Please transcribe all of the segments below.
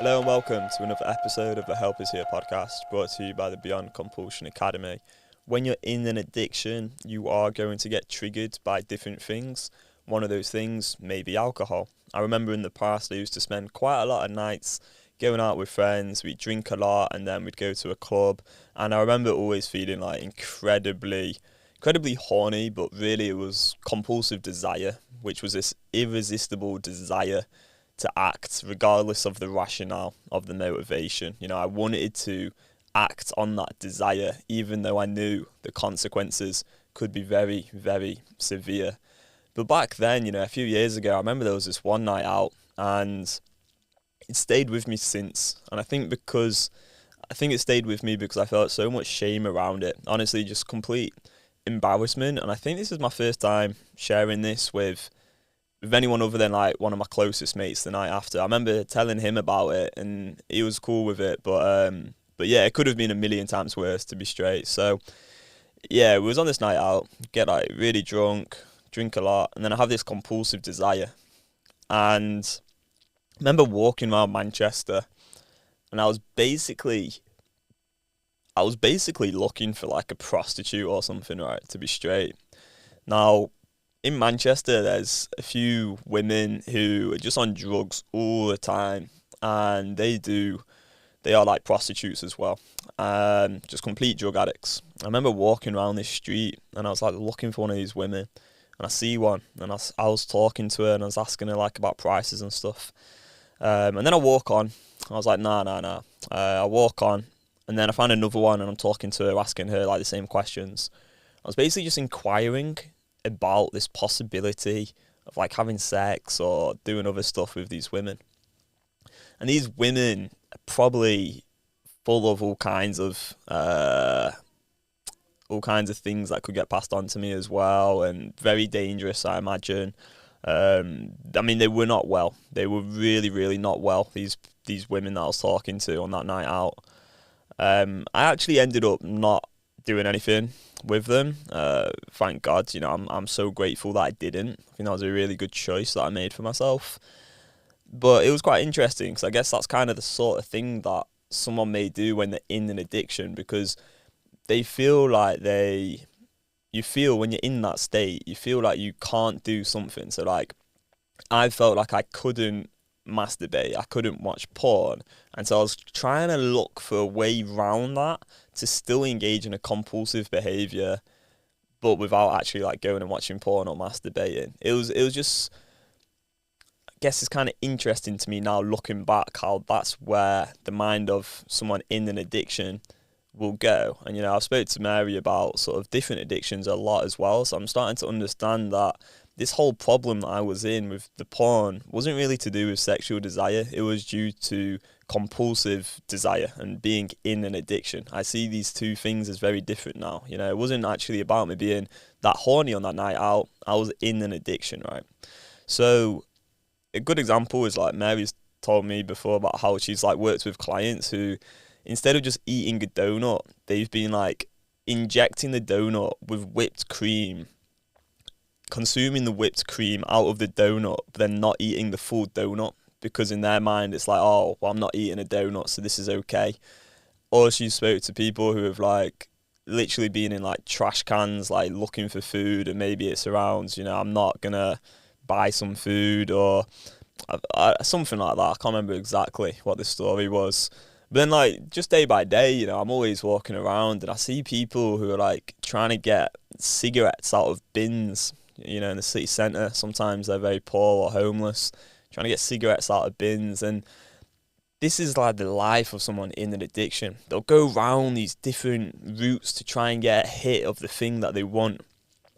Hello and welcome to another episode of the Help Is Here podcast, brought to you by the Beyond Compulsion Academy. When you're in an addiction, you are going to get triggered by different things. One of those things may be alcohol. I remember in the past I used to spend quite a lot of nights going out with friends. We'd drink a lot and then we'd go to a club. And I remember always feeling like incredibly horny, but really it was compulsive desire, which was this irresistible desire to act regardless of the rationale of the motivation. You know, I wanted to act on that desire even though I knew the consequences could be very, very severe. But back then, you know, a few years ago, I remember there was this one night out and it stayed with me since. And I think it stayed with me because I felt so much shame around it. Honestly, just complete embarrassment. And I think this is my first time sharing this with anyone other than like one of my closest mates the night after. I remember telling him about it and he was cool with it, but yeah, it could have been a million times worse, to be straight. So yeah, we was on this night out, get like really drunk, drink a lot, and then I have this compulsive desire. And I remember walking around Manchester and I was basically looking for like a prostitute or something, right, to be straight. Now, in Manchester, there's a few women who are just on drugs all the time, and they are like prostitutes as well, just complete drug addicts. I remember walking around this street, and I was like looking for one of these women, and I see one, and I was talking to her, and I was asking her like about prices and stuff, and then I walk on. I was like, nah. I walk on, and then I find another one, and I'm talking to her, asking her like the same questions. I was basically just inquiring about this possibility of like having sex or doing other stuff with these women. And these women are probably full of all kinds of things that could get passed on to me as well, and very dangerous, I imagine. I mean, they were not well. They were really, really not well, these women that I was talking to on that night out. I actually ended up not doing anything with them. Thank God, you know, I'm so grateful that I didn't. I think that was a really good choice that I made for myself. But it was quite interesting because I guess that's kind of the sort of thing that someone may do when they're in an addiction, because they feel like you feel when you're in that state, you feel like you can't do something. So like, I felt like I couldn't masturbate, I couldn't watch porn, and so I was trying to look for a way around that to still engage in a compulsive behaviour, but without actually like going and watching porn or masturbating. It was just, I guess it's kind of interesting to me now looking back how that's where the mind of someone in an addiction will go. And you know, I've spoke to Mary about sort of different addictions a lot as well, so I'm starting to understand that this whole problem that I was in with the porn wasn't really to do with sexual desire. It was due to compulsive desire and being in an addiction. I see these two things as very different now. You know, it wasn't actually about me being that horny on that night out. I was in an addiction, right? So a good example is like Mary's told me before about how she's like worked with clients who, instead of just eating a donut, they've been like injecting the donut with whipped cream, consuming the whipped cream out of the donut, but then not eating the full donut, because in their mind it's like, oh, well, I'm not eating a donut, so this is okay. Or she spoke to people who have like literally been in like trash cans, like looking for food, and maybe it's around, you know, I'm not gonna buy some food or something like that. I can't remember exactly what the story was. But then like just day by day, you know, I'm always walking around and I see people who are like trying to get cigarettes out of bins, you know, in the city centre. Sometimes they're very poor or homeless, trying to get cigarettes out of bins. And this is like the life of someone in an addiction. They'll go round these different routes to try and get a hit of the thing that they want.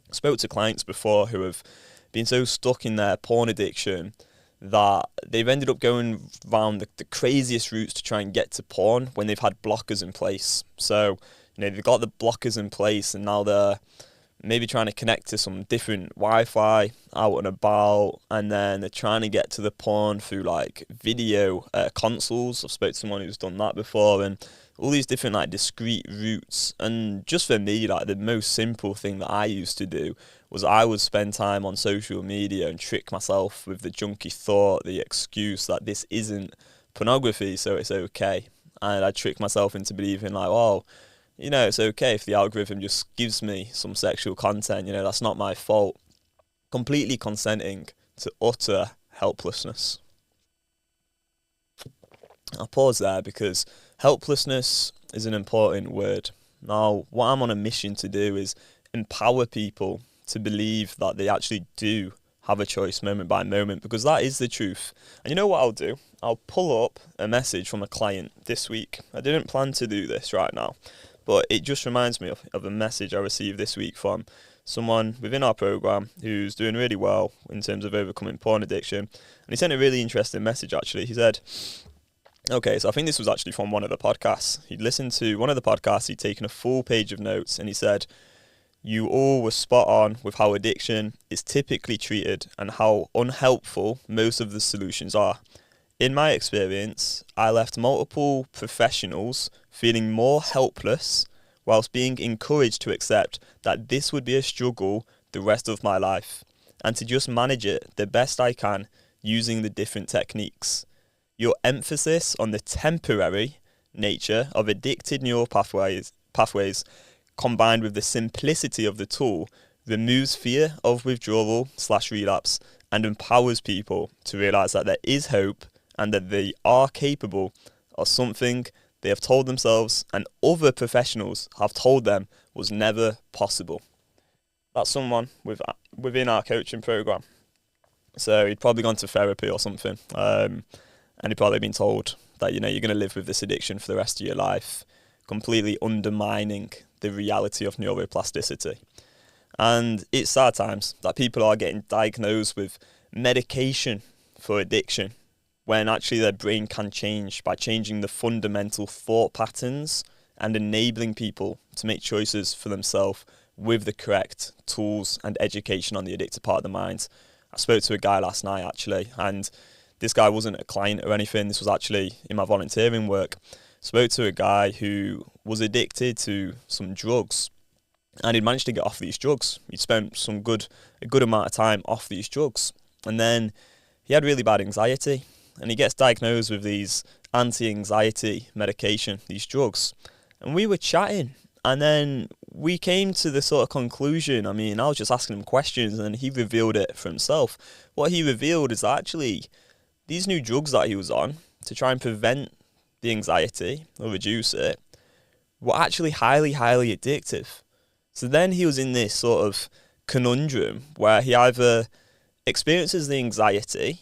I spoke to clients before who have been so stuck in their porn addiction that they've ended up going around the craziest routes to try and get to porn when they've had blockers in place. So, you know, they've got the blockers in place and now they're maybe trying to connect to some different Wi-Fi out and about, and then they're trying to get to the porn through like video consoles. I've spoken to someone who's done that before, and all these different like discrete routes. And just for me, like the most simple thing that I used to do was I would spend time on social media and trick myself with the junky thought, the excuse that this isn't pornography, so it's okay. And I trick myself into believing like, oh, it's okay if the algorithm just gives me some sexual content, that's not my fault. Completely consenting to utter helplessness. I'll pause there because helplessness is an important word. Now, what I'm on a mission to do is empower people to believe that they actually do have a choice moment by moment, because that is the truth. And you know what I'll do? I'll pull up a message from a client this week. I didn't plan to do this right now, but it just reminds me of a message I received this week from someone within our program who's doing really well in terms of overcoming porn addiction. And he sent a really interesting message, actually. He said, okay, so I think this was actually from one of the podcasts. He'd listened to one of the podcasts, he'd taken a full page of notes, and he said, you all were spot on with how addiction is typically treated and how unhelpful most of the solutions are. In my experience, I left multiple professionals feeling more helpless whilst being encouraged to accept that this would be a struggle the rest of my life and to just manage it the best I can using the different techniques. Your emphasis on the temporary nature of addicted neural pathways combined with the simplicity of the tool removes fear of withdrawal/relapse and empowers people to realise that there is hope and that they are capable of something they have told themselves and other professionals have told them was never possible. That's someone within our coaching program. So he'd probably gone to therapy or something, and he'd probably been told that, you're going to live with this addiction for the rest of your life, completely undermining the reality of neuroplasticity. And it's sad times that people are getting diagnosed with medication for addiction when actually their brain can change by changing the fundamental thought patterns and enabling people to make choices for themselves with the correct tools and education on the addictive part of the mind. I spoke to a guy last night, actually, and this guy wasn't a client or anything. This was actually in my volunteering work. Spoke to a guy who was addicted to some drugs, and he'd managed to get off these drugs. He'd spent a good amount of time off these drugs, and then he had really bad anxiety, and he gets diagnosed with these anti-anxiety medication, these drugs. And we were chatting, and then we came to the sort of conclusion. I was just asking him questions, and he revealed it for himself. What he revealed is that actually these new drugs that he was on to try and prevent the anxiety or reduce it were actually highly, highly addictive. So then he was in this sort of conundrum where he either experiences the anxiety,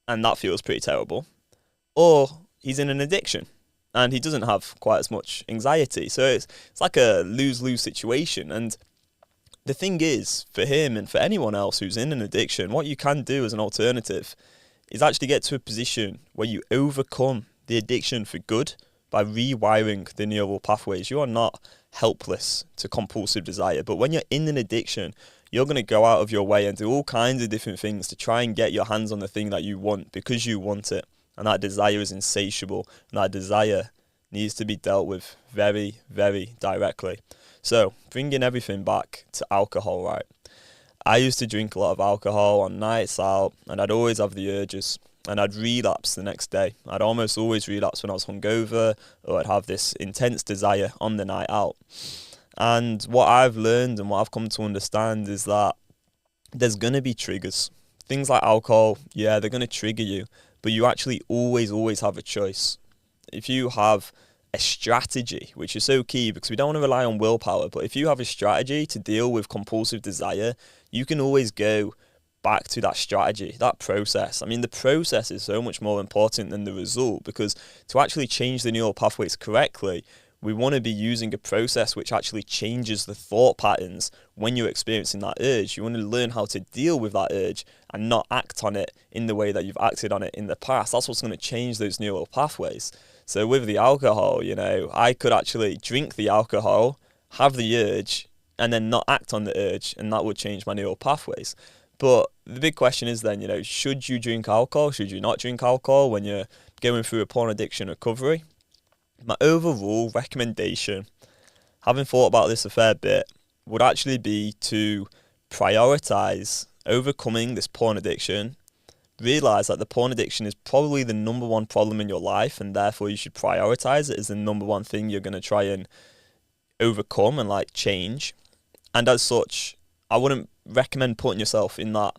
and that feels pretty terrible, or he's in an addiction and he doesn't have quite as much anxiety. So it's like a lose-lose situation. And the thing is, for him and for anyone else who's in an addiction, what you can do as an alternative is actually get to a position where you overcome the addiction for good by rewiring the neural pathways. You are not helpless to compulsive desire, but when you're in an addiction, you're going to go out of your way and do all kinds of different things to try and get your hands on the thing that you want because you want it. And that desire is insatiable, and that desire needs to be dealt with very, very directly. So, bringing everything back to alcohol, right? I used to drink a lot of alcohol on nights out, and I'd always have the urges, and I'd relapse the next day. I'd almost always relapse when I was hungover, or I'd have this intense desire on the night out. And what I've learned and what I've come to understand is that there's going to be triggers. Things like alcohol, yeah, they're going to trigger you, but you actually always have a choice. If you have a strategy, which is so key because we don't want to rely on willpower, but if you have a strategy to deal with compulsive desire, you can always go back to that strategy, that process. The process is so much more important than the result, because to actually change the neural pathways correctly, we want to be using a process which actually changes the thought patterns when you're experiencing that urge. You want to learn how to deal with that urge and not act on it in the way that you've acted on it in the past. That's what's going to change those neural pathways. So with the alcohol, I could actually drink the alcohol, have the urge, and then not act on the urge, and that would change my neural pathways. But the big question is then, should you drink alcohol? Should you not drink alcohol when you're going through a porn addiction recovery? My overall recommendation, having thought about this a fair bit, would actually be to prioritise overcoming this porn addiction realise that the porn addiction is probably the number one problem in your life, and therefore you should prioritise it as the number one thing you're going to try and overcome and like change. And as such, I wouldn't recommend putting yourself in that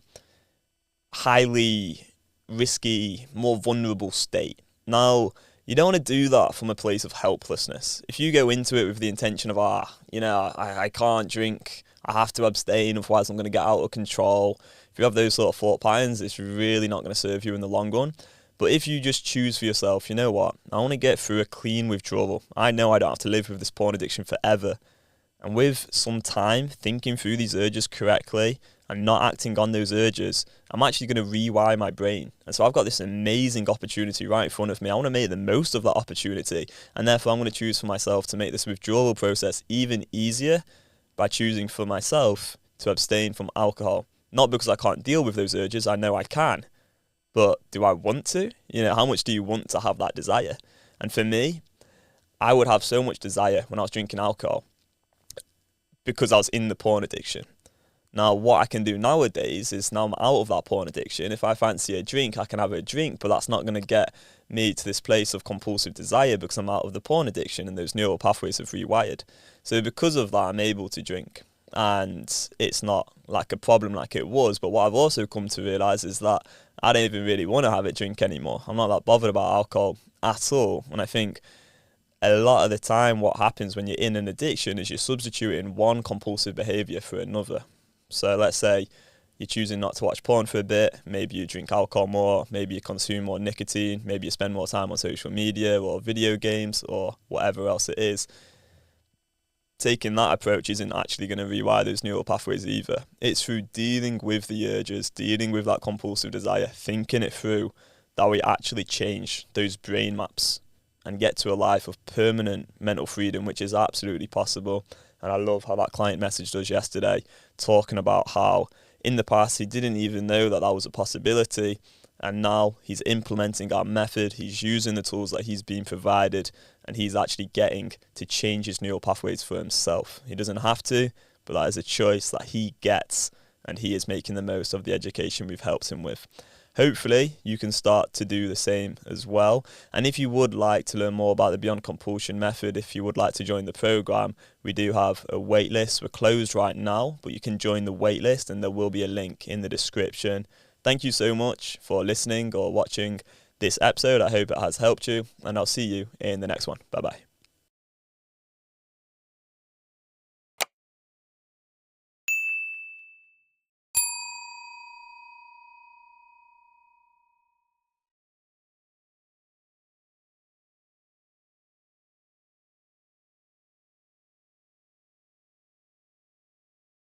highly risky, more vulnerable state. Now, you don't want to do that from a place of helplessness. If you go into it with the intention of, I can't drink, I have to abstain, otherwise I'm going to get out of control. If you have those sort of thought patterns, it's really not going to serve you in the long run. But if you just choose for yourself, you know what, I want to get through a clean withdrawal. I know I don't have to live with this porn addiction forever. And with some time, thinking through these urges correctly and not acting on those urges, I'm actually going to rewire my brain. And so I've got this amazing opportunity right in front of me. I want to make the most of that opportunity. And therefore, I'm going to choose for myself to make this withdrawal process even easier by choosing for myself to abstain from alcohol. Not because I can't deal with those urges, I know I can. But do I want to? How much do you want to have that desire? And for me, I would have so much desire when I was drinking alcohol because I was in the porn addiction. Now, what I can do nowadays is, now I'm out of that porn addiction, if I fancy a drink, I can have a drink, but that's not going to get me to this place of compulsive desire because I'm out of the porn addiction and those neural pathways have rewired. So because of that, I'm able to drink. And it's not like a problem like it was. But what I've also come to realise is that I don't even really want to have a drink anymore. I'm not that bothered about alcohol at all. And I think a lot of the time what happens when you're in an addiction is you're substituting one compulsive behaviour for another. So let's say you're choosing not to watch porn for a bit, maybe you drink alcohol more, maybe you consume more nicotine, maybe you spend more time on social media or video games or whatever else it is. Taking that approach isn't actually going to rewire those neural pathways either. It's through dealing with the urges, dealing with that compulsive desire, thinking it through, that we actually change those brain maps and get to a life of permanent mental freedom, which is absolutely possible. And I love how that client messaged us yesterday, talking about how in the past he didn't even know that was a possibility. And now he's implementing our method, he's using the tools that he's been provided, and he's actually getting to change his neural pathways for himself. He doesn't have to, but that is a choice that he gets, and he is making the most of the education we've helped him with. Hopefully, you can start to do the same as well. And if you would like to learn more about the Beyond Compulsion method, if you would like to join the program, we do have a waitlist. We're closed right now, but you can join the waitlist, and there will be a link in the description. Thank you so much for listening or watching this episode. I hope it has helped you, and I'll see you in the next one. Bye-bye.